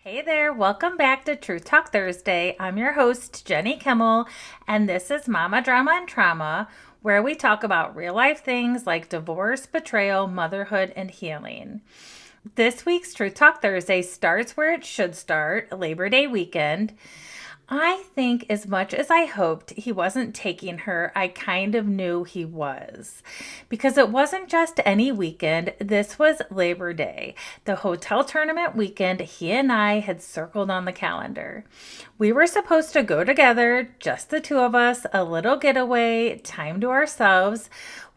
Hey there, welcome back to Truth Talk Thursday. I'm your host, Jenny Kimmel, and this is Mama Drama and Trauma, where we talk about real life things like divorce, betrayal, motherhood, and healing. This week's Truth Talk Thursday starts where it should start, Labor Day weekend. I think as much as I hoped he wasn't taking her, I kind of knew he was. Because it wasn't just any weekend, this was Labor Day, the hotel tournament weekend he and I had circled on the calendar. We were supposed to go together, just the two of us, a little getaway, time to ourselves.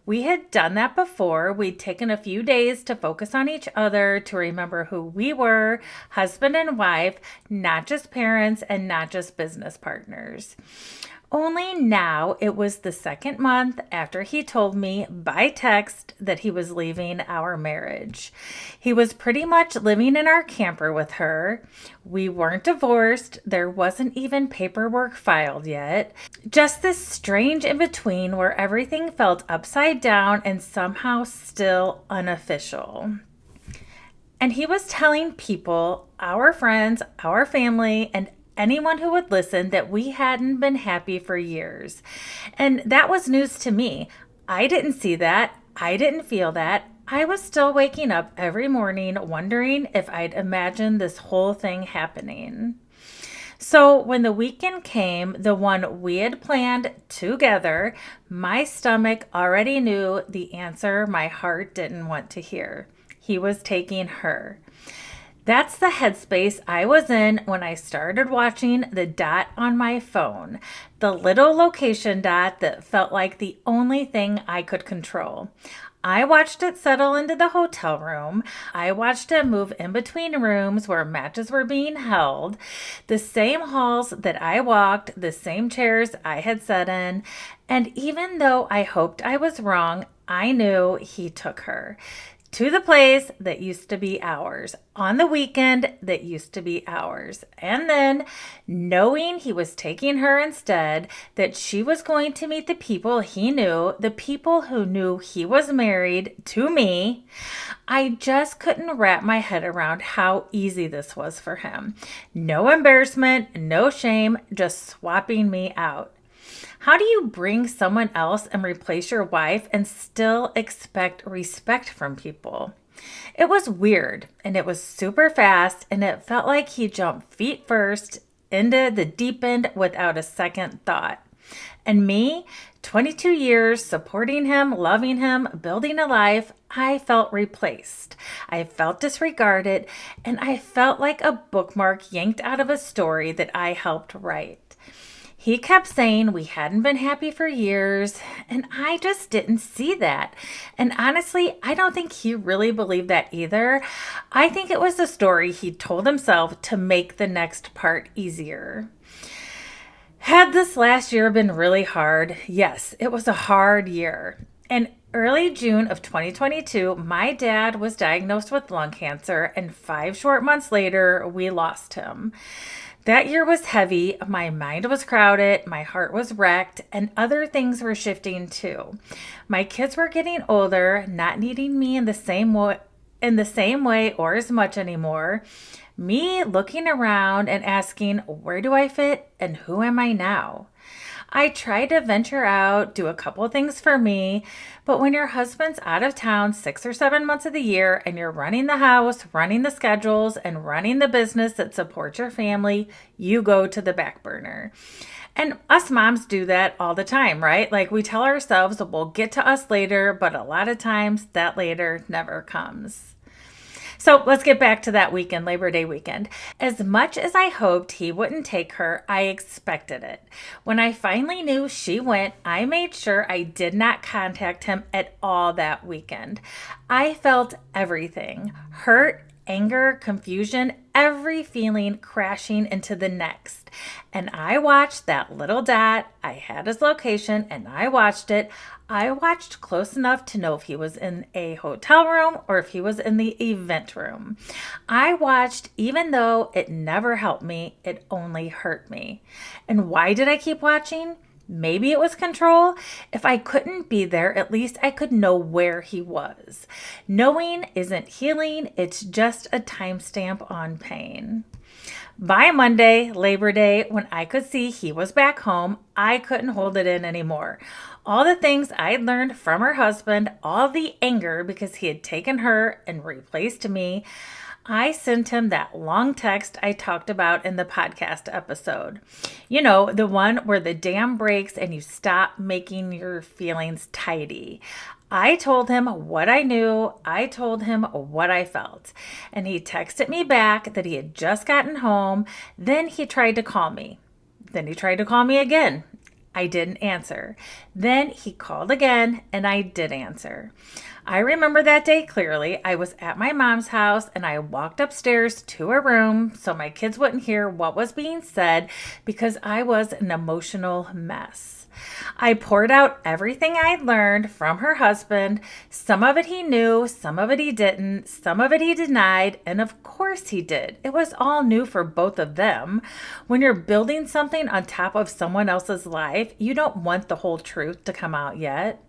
We had done that before. We'd taken a few days to focus on each other, to remember who we were, husband and wife, not just parents and not just business partners. Only now it was the second month after he told me by text that he was leaving our marriage. He was pretty much living in our camper with her. We weren't divorced. There wasn't even paperwork filed yet. Just this strange in between where everything felt upside down and somehow still unofficial. And he was telling people, our friends, our family, and anyone who would listen, that we hadn't been happy for years. And that was news to me. I didn't see that. I didn't feel that. I was still waking up every morning wondering if I'd imagined this whole thing happening. So when the weekend came, the one we had planned together, my stomach already knew the answer my heart didn't want to hear. He was taking her. That's the headspace I was in when I started watching the dot on my phone, the little location dot that felt like the only thing I could control. I watched it settle into the hotel room. I watched it move in between rooms where matches were being held, the same halls that I walked, the same chairs I had sat in. And even though I hoped I was wrong, I knew he took her to the place that used to be ours, on the weekend that used to be ours. And then, knowing he was taking her instead, that she was going to meet the people he knew, the people who knew he was married to me, I just couldn't wrap my head around how easy this was for him. No embarrassment, no shame, just swapping me out. How do you bring someone else and replace your wife and still expect respect from people? It was weird, and it was super fast, and it felt like he jumped feet first into the deep end without a second thought. And me, 22 years supporting him, loving him, building a life, I felt replaced. I felt disregarded, and I felt like a bookmark yanked out of a story that I helped write. He kept saying we hadn't been happy for years, and I just didn't see that. And honestly, I don't think he really believed that either. I think it was a story he told himself to make the next part easier. Had this last year been really hard? Yes, it was a hard year. In early June of 2022, my dad was diagnosed with lung cancer, and 5 short months later, we lost him. That year was heavy. My mind was crowded. My heart was wrecked, and other things were shifting too. My kids were getting older, not needing me in the same way or as much anymore. Me looking around and asking, where do I fit and who am I now? I tried to venture out, do a couple of things for me, but when your husband's out of town 6 or 7 months of the year and you're running the house, running the schedules, and running the business that supports your family, you go to the back burner. And us moms do that all the time, right? Like we tell ourselves we'll get to us later, but a lot of times that later never comes. So let's get back to that weekend, Labor Day weekend. As much as I hoped he wouldn't take her, I expected it. When I finally knew she went, I made sure I did not contact him at all that weekend. I felt everything: hurt, anger, confusion, every feeling crashing into the next. And I watched that little dot. I had his location and I watched it. I watched close enough to know if he was in a hotel room or if he was in the event room. I watched even though it never helped me, it only hurt me. And why did I keep watching? Maybe it was control. If I couldn't be there, at least I could know where he was. Knowing isn't healing, it's just a timestamp on pain. By Monday, Labor Day, when I could see he was back home, I couldn't hold it in anymore. All the things I'd learned from her husband, all the anger because he had taken her and replaced me, I sent him that long text I talked about in the podcast episode. You know, the one where the dam breaks and you stop making your feelings tidy. I told him what I knew. I told him what I felt. And he texted me back that he had just gotten home. Then he tried to call me. Then he tried to call me again. I didn't answer. Then he called again and I did answer. I remember that day clearly. I was at my mom's house and I walked upstairs to her room so my kids wouldn't hear what was being said because I was an emotional mess. I poured out everything I'd learned from her husband. Some of it he knew, some of it he didn't, some of it he denied, and of course he did. It was all new for both of them. When you're building something on top of someone else's life, you don't want the whole truth to come out yet.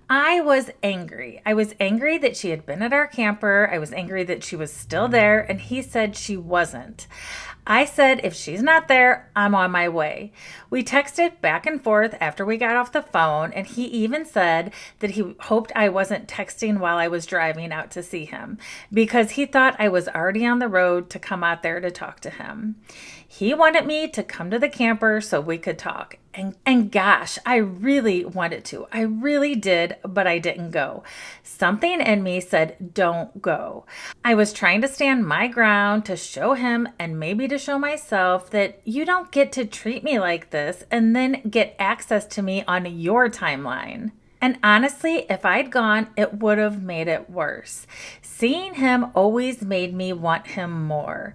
I was angry. I was angry that she had been at our camper. I was angry that she was still there, and he said she wasn't. I said, if she's not there, I'm on my way. We texted back and forth after we got off the phone, and he even said that he hoped I wasn't texting while I was driving out to see him because he thought I was already on the road to come out there to talk to him. He wanted me to come to the camper so we could talk. And gosh, I really wanted to. I really did, but I didn't go. Something in me said, don't go. I was trying to stand my ground to show him and maybe to show myself that you don't get to treat me like this and then get access to me on your timeline. And honestly, if I'd gone, it would have made it worse. Seeing him always made me want him more.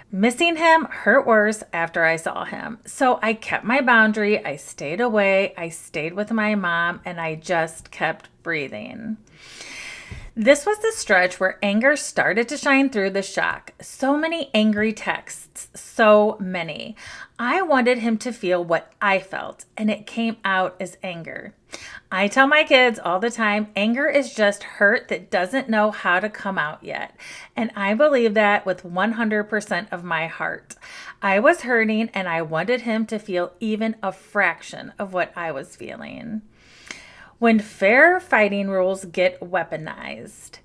Missing him hurt worse after I saw him. So I kept my boundary. I stayed away. I stayed with my mom and I just kept breathing. This was the stretch where anger started to shine through the shock. So many angry texts, so many. I wanted him to feel what I felt, and it came out as anger. I tell my kids all the time, anger is just hurt that doesn't know how to come out yet. And I believe that with 100% of my heart. I was hurting, and I wanted him to feel even a fraction of what I was feeling. When fair fighting rules get weaponized.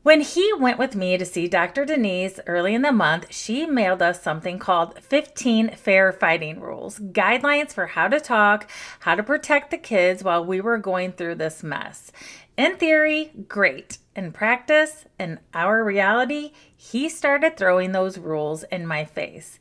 When he went with me to see Dr. Denise early in the month, she mailed us something called 15 Fair Fighting Rules, guidelines for how to talk, how to protect the kids while we were going through this mess. In theory, great. In practice, in our reality, he started throwing those rules in my face.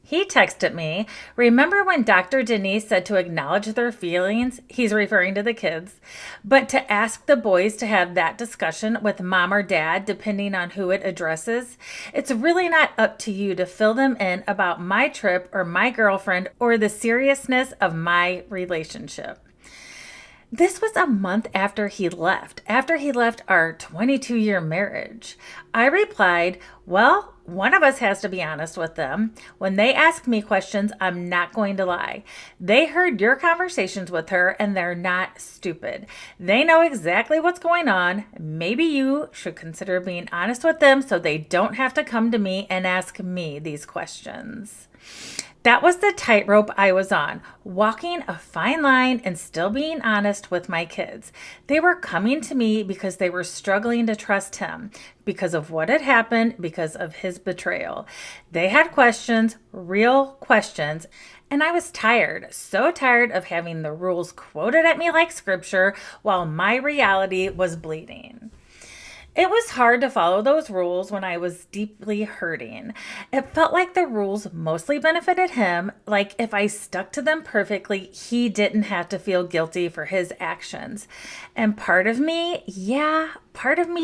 He texted me, remember when Dr. Denise said to acknowledge their feelings? He's referring to the kids, but to ask the boys to have that discussion with mom or dad, depending on who it addresses. It's really not up to you to fill them in about my trip or my girlfriend or the seriousness of my relationship. This was a month after he left our 22-year marriage. I replied, well, one of us has to be honest with them. When they ask me questions, I'm not going to lie. They heard your conversations with her and they're not stupid. They know exactly what's going on. Maybe you should consider being honest with them so they don't have to come to me and ask me these questions. That was the tightrope I was on, walking a fine line and still being honest with my kids. They were coming to me because they were struggling to trust him, because of what had happened, because of his betrayal. They had questions, real questions, and I was tired, so tired of having the rules quoted at me like scripture while my reality was bleeding. It was hard to follow those rules when I was deeply hurting. It felt like the rules mostly benefited him, like if I stuck to them perfectly, he didn't have to feel guilty for his actions. And part of me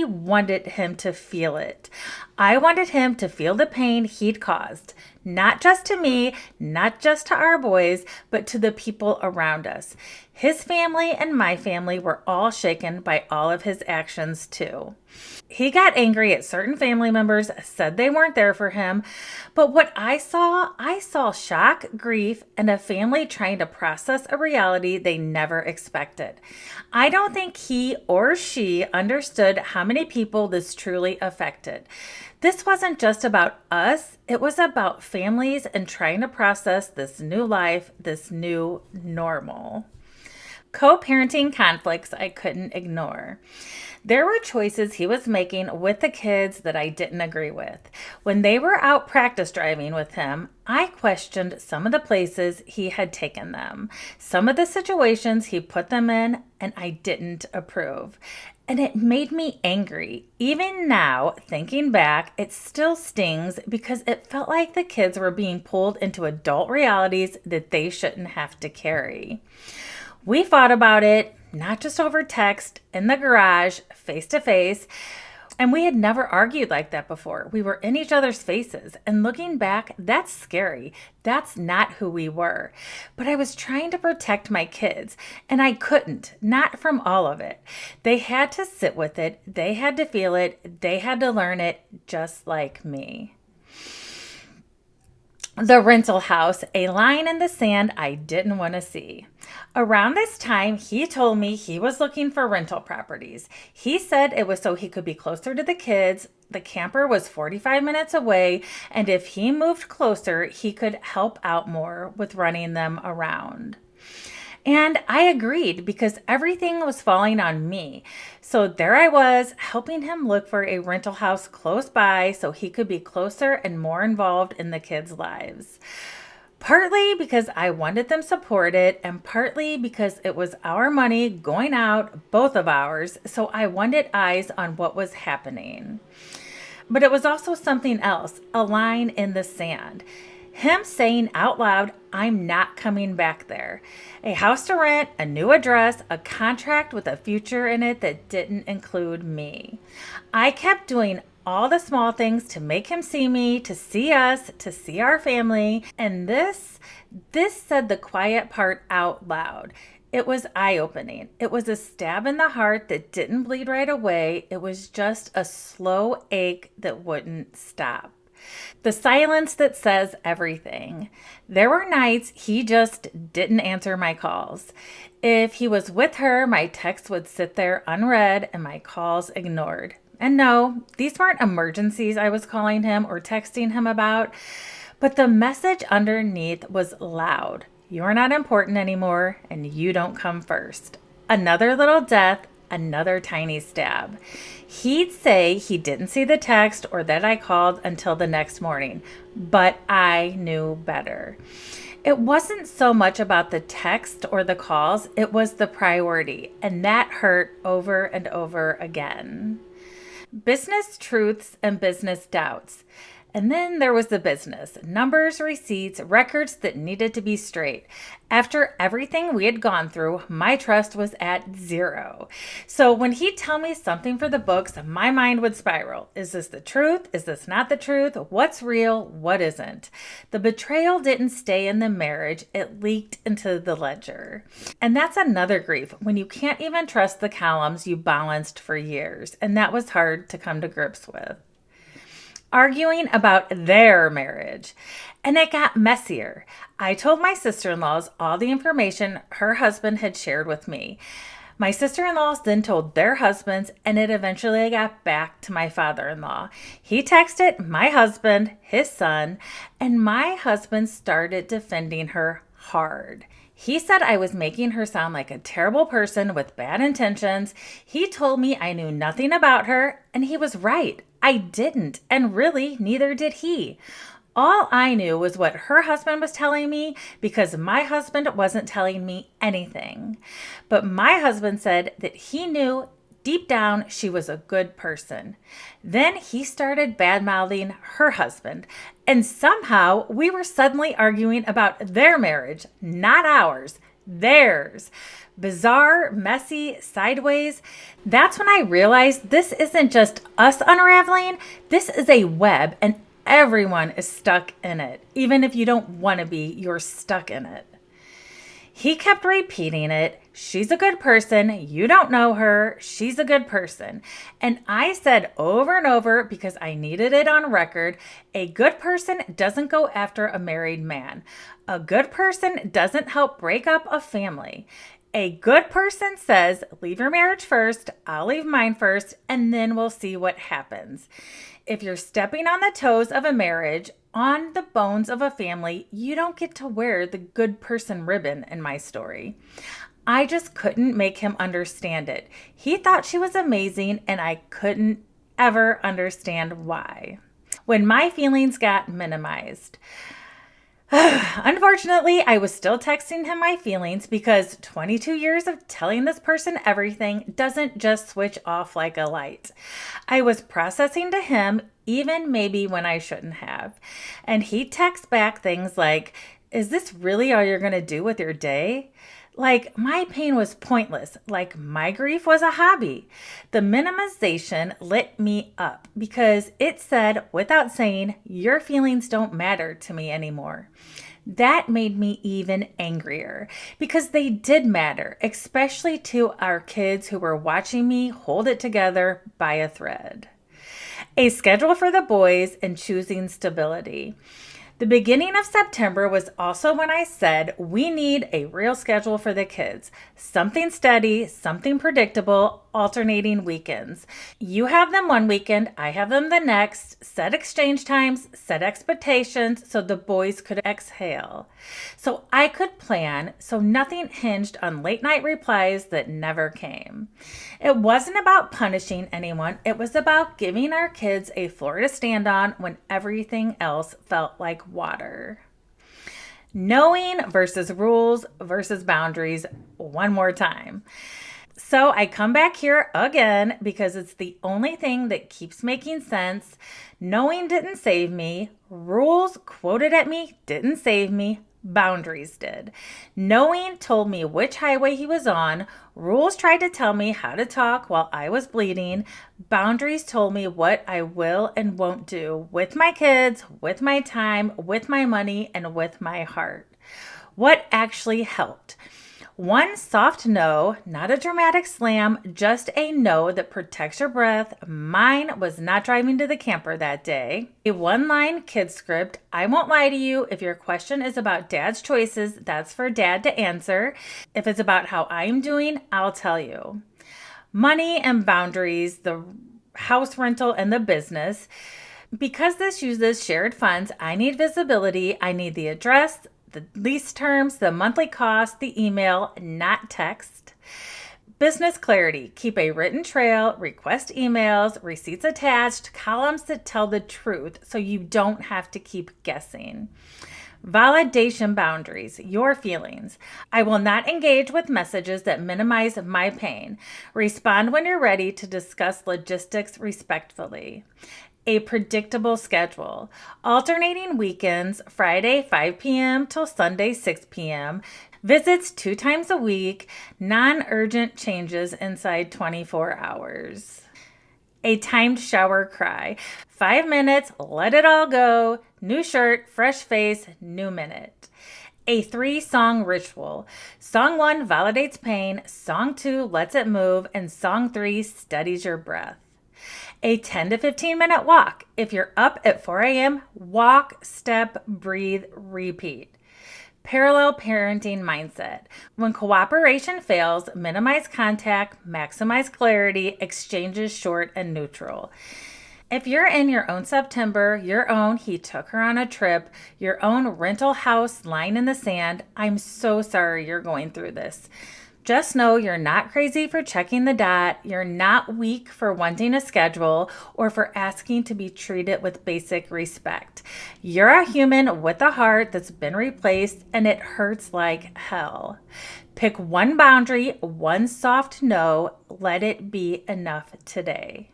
wanted him to feel it. I wanted him to feel the pain he'd caused. not just to me, not just to our boys, but to the people around us. His family and my family were all shaken by all of his actions too. He got angry at certain family members, said they weren't there for him. But what I saw shock, grief, and a family trying to process a reality they never expected. I don't think he or she understood how many people this truly affected. This wasn't just about us, it was about families and trying to process this new life, this new normal. Co-parenting conflicts I couldn't ignore. There were choices he was making with the kids that I didn't agree with. When they were out practice driving with him, I questioned some of the places he had taken them, some of the situations he put them in, and I didn't approve. And it made me angry. Even now, thinking back, it still stings because it felt like the kids were being pulled into adult realities that they shouldn't have to carry. We fought about it, not just over text, in the garage, face to face. And we had never argued like that before. We were in each other's faces. And looking back, that's scary. That's not who we were. But I was trying to protect my kids, and I couldn't, not from all of it. They had to sit with it. They had to feel it. They had to learn it just like me. The rental house, a line in the sand I didn't want to see. Around this time, he told me he was looking for rental properties. He said it was so he could be closer to the kids. The camper was 45 minutes away, and if he moved closer, he could help out more with running them around. And I agreed because everything was falling on me. So there I was, helping him look for a rental house close by so he could be closer and more involved in the kids' lives. Partly because I wanted them supported, and partly because it was our money going out, both of ours, so I wanted eyes on what was happening. But it was also something else, a line in the sand. Him saying out loud, I'm not coming back there. A house to rent, a new address, a contract with a future in it that didn't include me. I kept doing all the small things to make him see me, to see us, to see our family. And this said the quiet part out loud. It was eye-opening. It was a stab in the heart that didn't bleed right away. It was just a slow ache that wouldn't stop. The silence that says everything. There were nights he just didn't answer my calls. If he was with her, my texts would sit there unread and my calls ignored. And no, these weren't emergencies I was calling him or texting him about, but the message underneath was loud. You're not important anymore, and you don't come first. Another little death, another tiny stab. He'd say he didn't see the text or that I called until the next morning, but I knew better. It wasn't so much about the text or the calls, it was the priority, and that hurt over and over again. Business truths and business doubts. And then there was the business, numbers, receipts, records that needed to be straight. After everything we had gone through, my trust was at 0. So when he'd tell me something for the books, my mind would spiral. Is this the truth? Is this not the truth? What's real? What isn't? The betrayal didn't stay in the marriage. It leaked into the ledger. And that's another grief, when you can't even trust the columns you balanced for years. And that was hard to come to grips with. Arguing about their marriage. And it got messier. I told my sister-in-laws all the information her husband had shared with me. My sister-in-laws then told their husbands, and it eventually got back to my father-in-law. He texted my husband, his son, and my husband started defending her hard. He said I was making her sound like a terrible person with bad intentions. He told me I knew nothing about her, and he was right. I didn't, and really, neither did he. All I knew was what her husband was telling me because my husband wasn't telling me anything. But my husband said that he knew deep down she was a good person. Then he started bad-mouthing her husband, and somehow we were suddenly arguing about their marriage, not ours, theirs. Bizarre, messy, sideways. That's when I realized this isn't just us unraveling. This is a web, and Everyone is stuck in it. Even if you don't want to be, you're stuck in it. He kept repeating it. She's a good person. You don't know her. She's a good person. And I said over and over, because I needed it on record, a good person doesn't go after a married man. A good person doesn't help break up a family. A good person says, leave your marriage first, I'll leave mine first, and then we'll see what happens. If you're stepping on the toes of a marriage, on the bones of a family, you don't get to wear the good person ribbon in my story. I just couldn't make him understand it. He thought she was amazing, and I couldn't ever understand why. When my feelings got minimized, unfortunately, I was still texting him my feelings because 22 years of telling this person everything doesn't just switch off like a light. I was processing to him, even maybe when I shouldn't have. And he texts back things like, is this really all you're going to do with your day? Like my pain was pointless, like my grief was a hobby. The minimization lit me up because it said, without saying, your feelings don't matter to me anymore. That made me even angrier because they did matter, especially to our kids who were watching me hold it together by a thread. A schedule for the boys and choosing stability. The beginning of September was also when I said we need a real schedule for the kids. Something steady, something predictable, alternating weekends. You have them one weekend, I have them the next. Set exchange times, set expectations so the boys could exhale. So I could plan, so nothing hinged on late night replies that never came. It wasn't about punishing anyone. It was about giving our kids a floor to stand on when everything else felt like water. Knowing versus rules versus boundaries one more time. So I come back here again because it's the only thing that keeps making sense. Knowing didn't save me. Rules quoted at me didn't save me. Boundaries did. Knowing told me which highway he was on. Rules tried to tell me how to talk while I was bleeding. Boundaries told me what I will and won't do with my kids, with my time, with my money, and with my heart. What actually helped? One soft no, not a dramatic slam, just a no that protects your breath. Mine was not driving to the camper that day. A one-line kid script. I won't lie to you. If your question is about dad's choices, that's for dad to answer. If it's about how I'm doing, I'll tell you. Money and boundaries, the house rental and the business. Because this uses shared funds, I need visibility. I need the address, the lease terms, the monthly cost, the email, not text. Business clarity. Keep a written trail, request emails, receipts attached, columns that tell the truth so you don't have to keep guessing. Validation boundaries, your feelings. I will not engage with messages that minimize my pain. Respond when you're ready to discuss logistics respectfully. A predictable schedule. Alternating weekends, Friday 5 p.m. till Sunday 6 p.m. Visits 2 times a week. Non-urgent changes inside 24 hours. A timed shower cry. 5 minutes, let it all go. New shirt, fresh face, new minute. A 3-song ritual. Song 1 validates pain. Song 2 lets it move. And Song 3 steadies your breath. A 10 to 15 minute walk. If you're up at 4 a.m., walk, step, breathe, repeat. Parallel parenting mindset. When cooperation fails, minimize contact, maximize clarity, exchanges short and neutral. If you're in your own September, your own he took her on a trip, your own rental house line in the sand, I'm so sorry you're going through this. Just know you're not crazy for checking the dot. You're not weak for wanting a schedule or for asking to be treated with basic respect. You're a human with a heart that's been replaced and it hurts like hell. Pick one boundary, one soft no. Let it be enough today.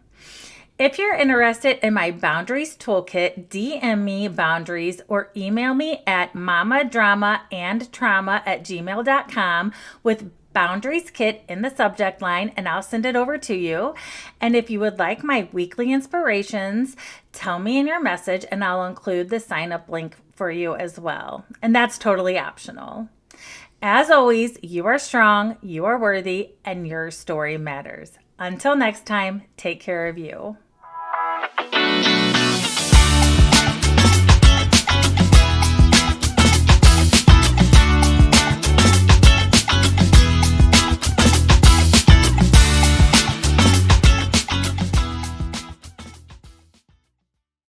If you're interested in my boundaries toolkit, DM me boundaries or email me at mommadramaandtrauma@gmail.com with Boundaries Kit in the subject line, and I'll send it over to you. And if you would like my weekly inspirations, tell me in your message and I'll include the sign up link for you as well. And that's totally optional. As always, you are strong, you are worthy, and your story matters. Until next time, take care of you.